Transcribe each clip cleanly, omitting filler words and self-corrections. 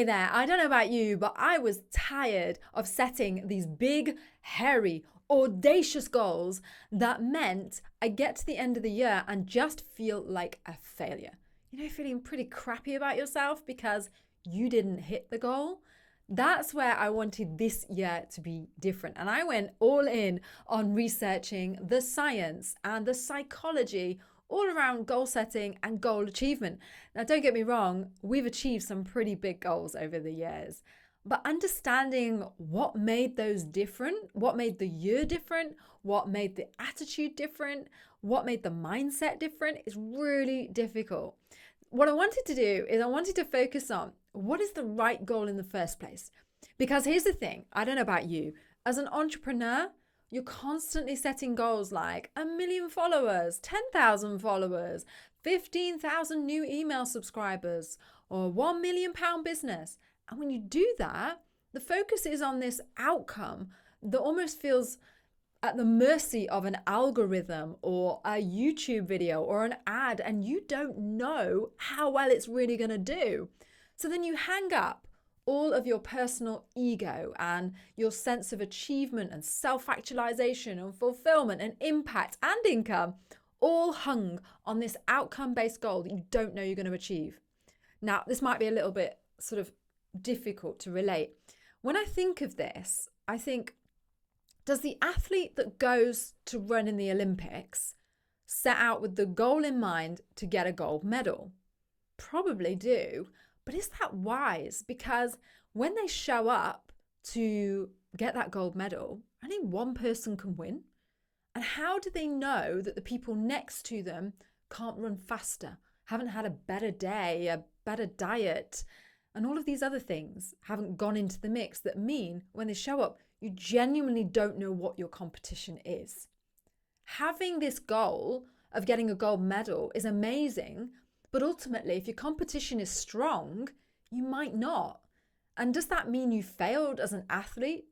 Hey there, I don't know about you, but I was tired of setting these big, hairy, audacious goals that meant I get to the end of the year and just feel like a failure. Feeling pretty crappy about yourself because you didn't hit the goal. That's where I wanted this year to be different. And I went all in on researching the science and the psychology all around goal setting and goal achievement. Now, don't get me wrong, we've achieved some pretty big goals over the years, but understanding what made those different, what made the year different, what made the attitude different, what made the mindset different is really difficult. What I wanted to do is I wanted to focus on what is the right goal in the first place. Because here's the thing, I don't know about you, as an entrepreneur, you're constantly setting goals like 1 million followers, 10,000 followers, 15,000 new email subscribers, or £1 million business. And when you do that, the focus is on this outcome that almost feels at the mercy of an algorithm or a YouTube video or an ad, and you don't know how well it's really going to do. So then you hang up all of your personal ego and your sense of achievement and self-actualization and fulfillment and impact and income, all hung on this outcome-based goal that you don't know you're going to achieve. Now, this might be a little bit sort of difficult to relate. When I think of this, I think, does the athlete that goes to run in the Olympics set out with the goal in mind to get a gold medal? Probably do. But is that wise? Because when they show up to get that gold medal, only one person can win. And how do they know that the people next to them can't run faster, haven't had a better day, a better diet, and all of these other things haven't gone into the mix that mean when they show up, you genuinely don't know what your competition is. Having this goal of getting a gold medal is amazing, but ultimately, if your competition is strong, you might not. And does that mean you failed as an athlete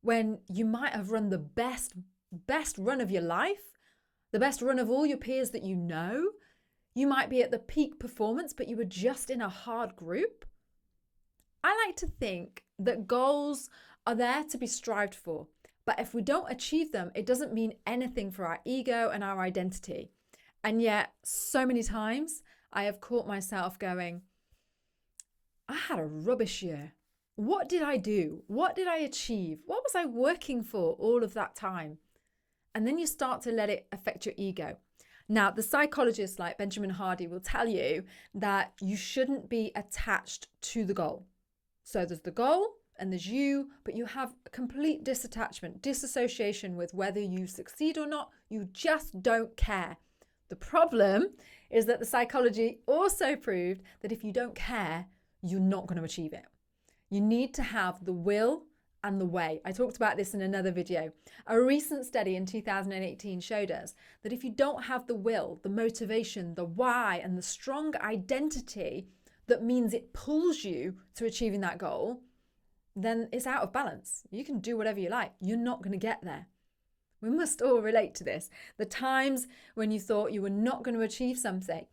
when you might have run the best run of your life, the best run of all your peers that you know? You might be at the peak performance, but you were just in a hard group. I like to think that goals are there to be strived for, but if we don't achieve them, it doesn't mean anything for our ego and our identity. And yet, so many times, I have caught myself going, I had a rubbish year. What did I do? What did I achieve? What was I working for all of that time? And then you start to let it affect your ego. Now, the psychologists like Benjamin Hardy will tell you that you shouldn't be attached to the goal. So there's the goal and there's you, but you have complete disassociation with whether you succeed or not. You just don't care. The problem is that the psychology also proved that if you don't care, you're not going to achieve it. You need to have the will and the way. I talked about this in another video. A recent study in 2018 showed us that if you don't have the will, the motivation, the why, and the strong identity that means it pulls you to achieving that goal, then it's out of balance. You can do whatever you like. You're not going to get there. We must all relate to this. The times when you thought you were not going to achieve something,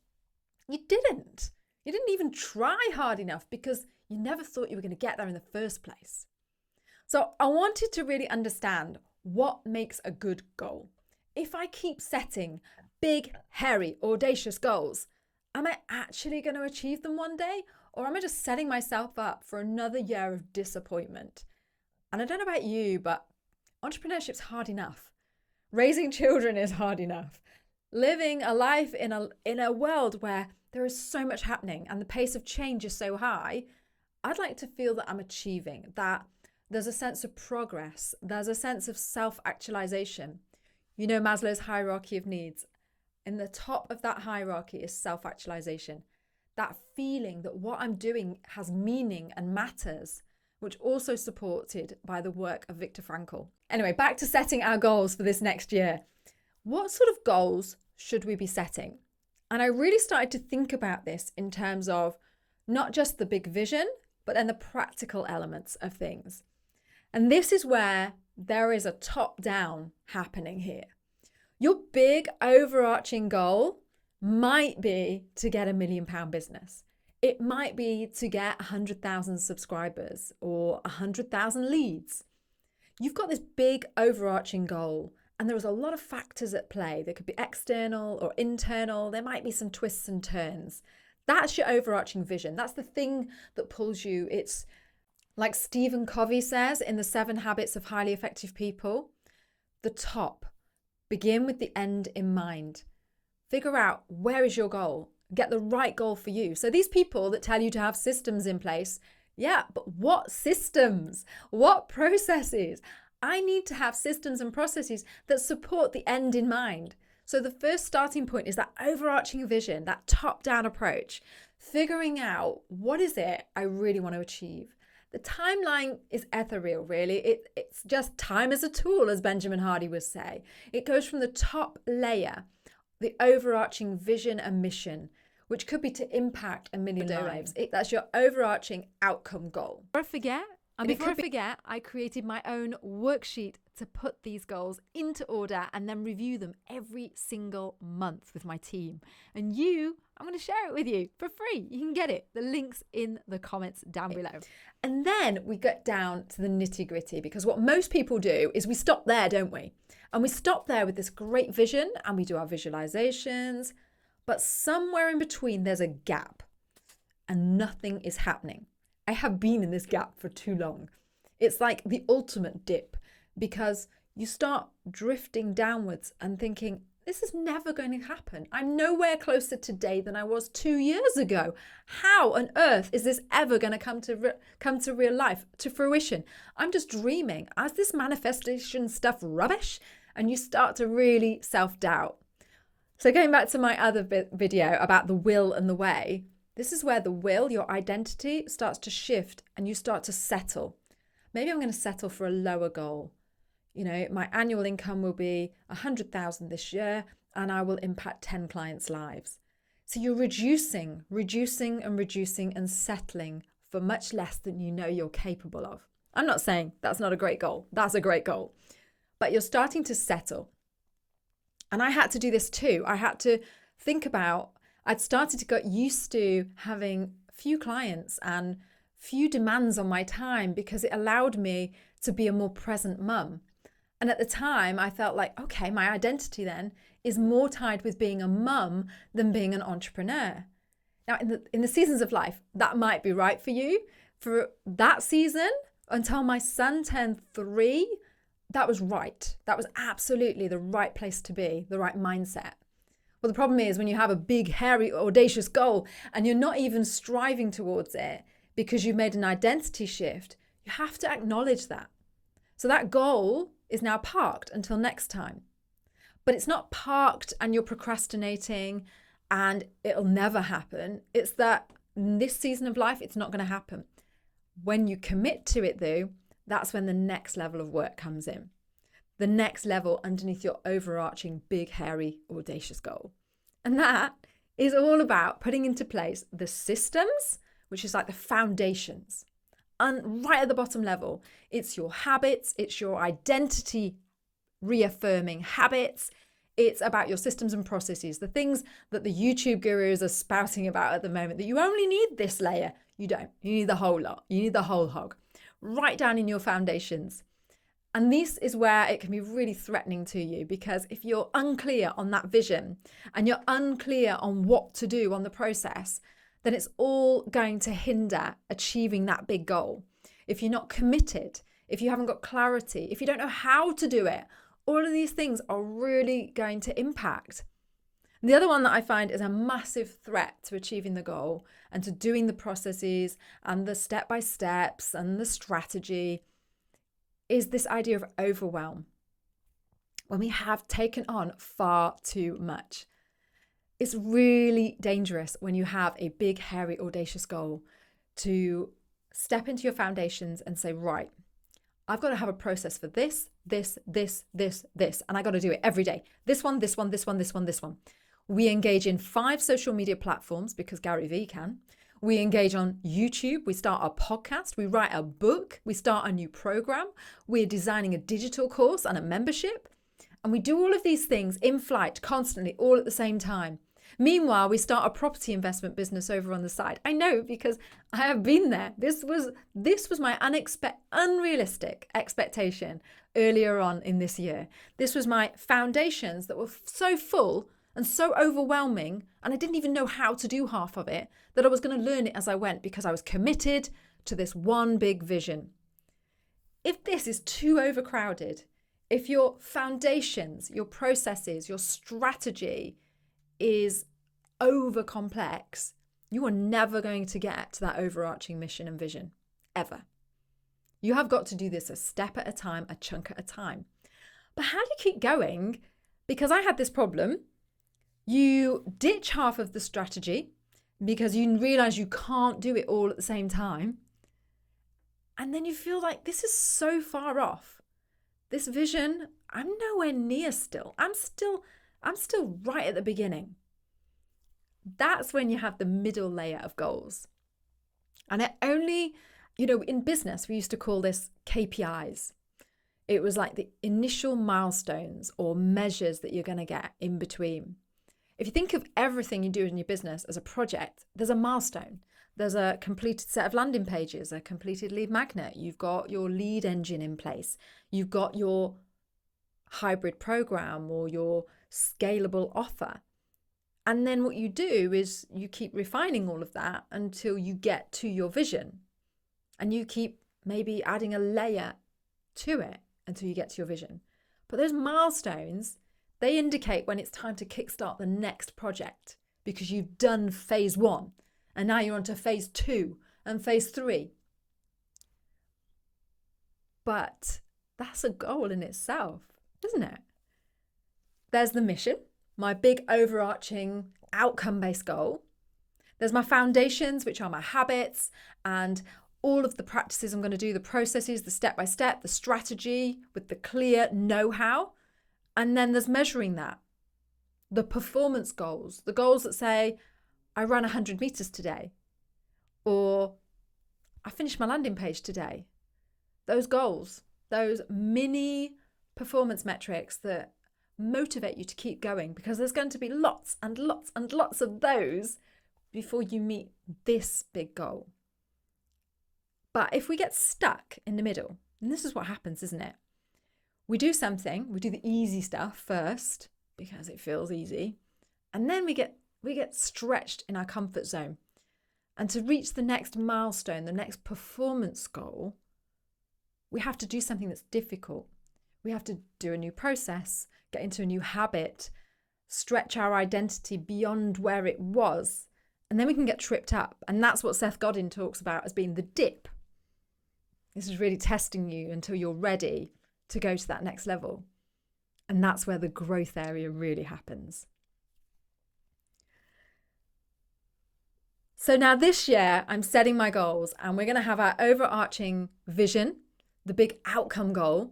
you didn't. You didn't even try hard enough because you never thought you were going to get there in the first place. So I wanted to really understand what makes a good goal. If I keep setting big, hairy, audacious goals, am I actually going to achieve them one day? Or am I just setting myself up for another year of disappointment? And I don't know about you, but entrepreneurship's hard enough. Raising children is hard enough. Living a life in a world where there is so much happening and the pace of change is so high, I'd like to feel that I'm achieving, that there's a sense of progress, there's a sense of self-actualization. You know Maslow's hierarchy of needs. In the top of that hierarchy is self-actualization. That feeling that what I'm doing has meaning and matters, which also supported by the work of Viktor Frankl. Anyway, back to setting our goals for this next year. What sort of goals should we be setting? And I really started to think about this in terms of not just the big vision, but then the practical elements of things. And this is where there is a top-down happening here. Your big overarching goal might be to get £1 million business. It might be to get 100,000 subscribers or 100,000 leads. You've got this big overarching goal, and there is a lot of factors at play. They could be external or internal. There might be some twists and turns. That's your overarching vision. That's the thing that pulls you. It's like Stephen Covey says in The 7 Habits of Highly Effective People, the top. Begin with the end in mind. Figure out where is your goal. Get the right goal for you. So these people that tell you to have systems in place, yeah, but what systems? What processes? I need to have systems and processes that support the end in mind. So the first starting point is that overarching vision, that top-down approach, figuring out what is it I really want to achieve. The timeline is ethereal, really. It's just time as a tool, as Benjamin Hardy would say. It goes from the top layer, the overarching vision and mission, which could be to impact 1 million lives. That's your overarching outcome goal. Before I forget, I created my own worksheet to put these goals into order and then review them every single month with my team. And I'm going to share it with you for free. You can get it. The link's in the comments down below. And then we get down to the nitty gritty, because what most people do is we stop there, don't we? And we stop there with this great vision and we do our visualizations, but somewhere in between there's a gap and nothing is happening. I have been in this gap for too long. It's like the ultimate dip, because you start drifting downwards and thinking, this is never going to happen. I'm nowhere closer today than I was 2 years ago. How on earth is this ever going to come to real life, to fruition? I'm just dreaming. Is this manifestation stuff rubbish? And you start to really self-doubt. So going back to my other video about the will and the way, this is where the will, your identity, starts to shift and you start to settle. Maybe I'm going to settle for a lower goal. My annual income will be 100,000 this year and I will impact 10 clients' lives. So you're reducing and settling for much less than you know you're capable of. I'm not saying that's not a great goal. That's a great goal. But you're starting to settle. And I had to do this too. I had to think about, I'd started to get used to having few clients and few demands on my time because it allowed me to be a more present mum. And at the time I felt like, okay, my identity then is more tied with being a mum than being an entrepreneur. Now in the seasons of life, that might be right for you. For that season, until my son turned 3, that was right. That was absolutely the right place to be, the right mindset. Well, the problem is when you have a big, hairy, audacious goal and you're not even striving towards it because you've made an identity shift, you have to acknowledge that. So that goal is now parked until next time. But it's not parked and you're procrastinating and it'll never happen. It's that in this season of life, it's not going to happen. When you commit to it though, that's when the next level of work comes in. The next level underneath your overarching big, hairy, audacious goal. And that is all about putting into place the systems, which is like the foundations. And right at the bottom level, it's your habits, it's your identity reaffirming habits. It's about your systems and processes, the things that the YouTube gurus are spouting about at the moment, that you only need this layer. You don't. You need the whole lot. You need the whole hog. Right down in your foundations. And this is where it can be really threatening to you, because if you're unclear on that vision and you're unclear on what to do on the process, then it's all going to hinder achieving that big goal. If you're not committed, if you haven't got clarity, if you don't know how to do it, all of these things are really going to impact. And the other one that I find is a massive threat to achieving the goal and to doing the processes and the step-by-steps and the strategy is this idea of overwhelm. When we have taken on far too much. It's really dangerous when you have a big, hairy, audacious goal to step into your foundations and say, right, I've got to have a process for this, and I got to do it every day. This one. We engage in 5 social media platforms because Gary Vee can. We engage on YouTube. We start our podcast. We write a book. We start a new program. We're designing a digital course and a membership. And we do all of these things in flight, constantly, all at the same time. Meanwhile, we start a property investment business over on the side. I know, because I have been there. This was my unrealistic expectation earlier on in this year. This was my foundations that were so full and so overwhelming, and I didn't even know how to do half of it, that I was going to learn it as I went because I was committed to this one big vision. If this is too overcrowded, if your foundations, your processes, your strategy is over complex, you are never going to get to that overarching mission and vision, ever. You have got to do this a step at a time, a chunk at a time. But how do you keep going? Because I had this problem. You ditch half of the strategy because you realize you can't do it all at the same time. And then you feel like this is so far off. This vision, I'm nowhere near still. I'm still right at the beginning. That's when you have the middle layer of goals. And it only, in business, we used to call this KPIs. It was like the initial milestones or measures that you're going to get in between. If you think of everything you do in your business as a project, there's a milestone. There's a completed set of landing pages, a completed lead magnet. You've got your lead engine in place. You've got your hybrid program or your scalable offer. And then what you do is you keep refining all of that until you get to your vision. And you keep maybe adding a layer to it until you get to your vision. But those milestones, they indicate when it's time to kickstart the next project, because you've done phase 1 and now you're on to phase 2 and phase 3. But that's a goal in itself, isn't it? There's the mission, my big overarching outcome-based goal. There's my foundations, which are my habits and all of the practices I'm going to do, the processes, the step-by-step, the strategy with the clear know-how. And then there's measuring that. The performance goals, the goals that say, I ran 100 meters today, or I finished my landing page today. Those goals, those mini performance metrics that motivate you to keep going, because there's going to be lots and lots and lots of those before you meet this big goal. But if we get stuck in the middle, and this is what happens, isn't it? We do something, we do the easy stuff first because it feels easy, and then we get stretched in our comfort zone. And to reach the next milestone, the next performance goal, we have to do something that's difficult. We have to do a new process, get into a new habit, stretch our identity beyond where it was, and then we can get tripped up. And that's what Seth Godin talks about as being the dip. This is really testing you until you're ready to go to that next level. And that's where the growth area really happens. So now this year, I'm setting my goals, and we're going to have our overarching vision, the big outcome goal.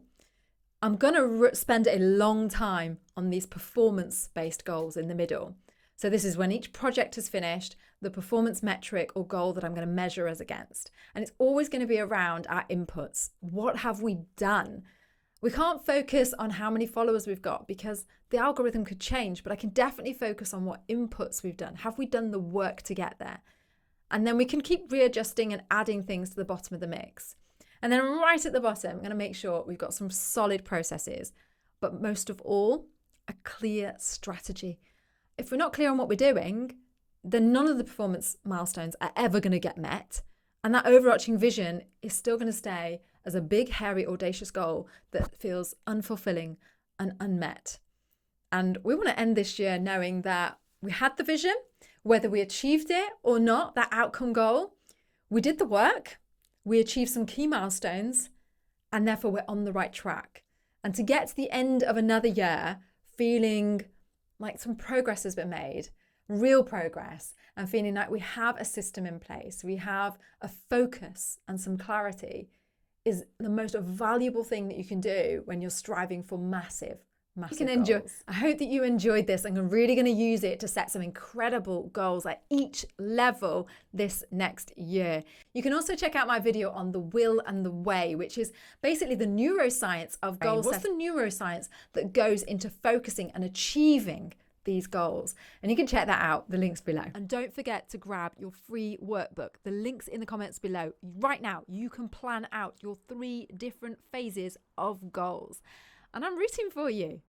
I'm going to spend a long time on these performance-based goals in the middle. So this is when each project is finished, the performance metric or goal that I'm going to measure us against. And it's always going to be around our inputs. What have we done? We can't focus on how many followers we've got because the algorithm could change, but I can definitely focus on what inputs we've done. Have we done the work to get there? And then we can keep readjusting and adding things to the bottom of the mix. And then right at the bottom, I'm going to make sure we've got some solid processes, but most of all, a clear strategy. If we're not clear on what we're doing, then none of the performance milestones are ever going to get met. And that overarching vision is still going to stay as a big, hairy, audacious goal that feels unfulfilling and unmet. And we want to end this year knowing that we had the vision, whether we achieved it or not, that outcome goal, we did the work, we achieved some key milestones, and therefore we're on the right track. And to get to the end of another year feeling like some progress has been made, real progress, and feeling like we have a system in place, we have a focus and some clarity, is the most valuable thing that you can do when you're striving for massive goals. I hope that you enjoyed this, and I'm really going to use it to set some incredible goals at each level this next year. You can also check out my video on the will and the way, which is basically the neuroscience of goals. What's the neuroscience that goes into focusing and achieving these goals. And you can check that out. The link's below. And don't forget to grab your free workbook. The link's in the comments below. Right now, you can plan out your 3 different phases of goals. And I'm rooting for you.